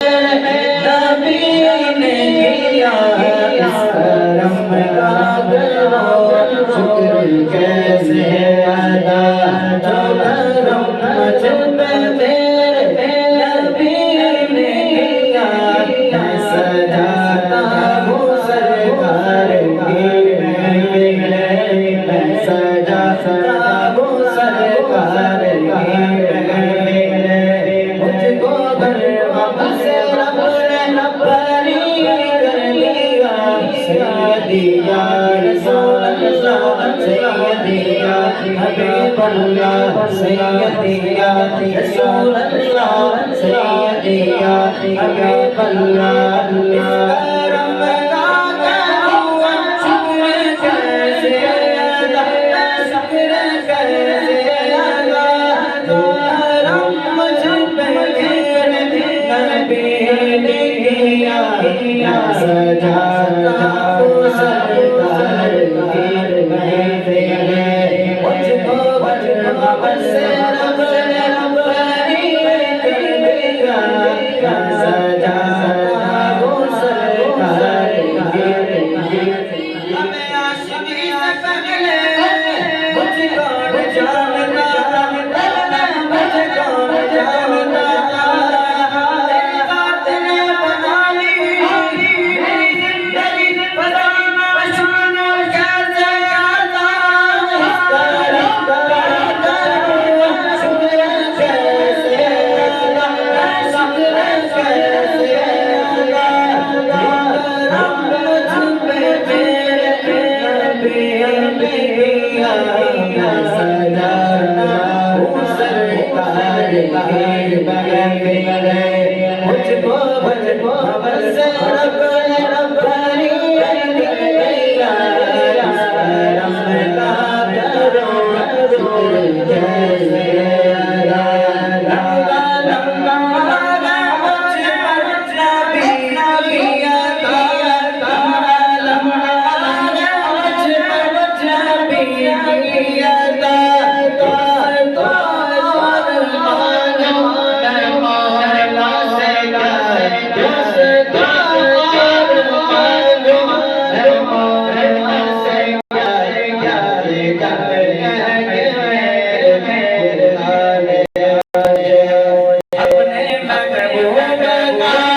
نبی نے کیا اس کرم کا کرو شکر کیسے ادا جو کرم مجھ پہ تیرے نبی نے کیا میں سجاتا ہوں سرکار کی محفل میں سجاتا ہوں سرکار کی محفل مجھ کو غرب سے رب نے بری کر لیا سیدی یا رسول اللہ سیدی یا حبیب اللہ سیدی یا رسول اللہ سیدی یا حبیب اللہ کرم کا کروں شکر کیسے ادا شکر کیسے ادا تو کرم مجھ پہ تیرے نبی نے کیا سجاتا ہوں سرکار کی محفل مجھ کو غربت سے رب نے بری کر لیا سجاتا ہوں سرکار کی محفل ہمیں عاشقی سے پہلے مجھ کو جانتا مجھ کو جانتا مجھ کو غربت سے رب نے بری کر لیا کرم کا کرو شکر کیسے ادا اپنے محبوب کا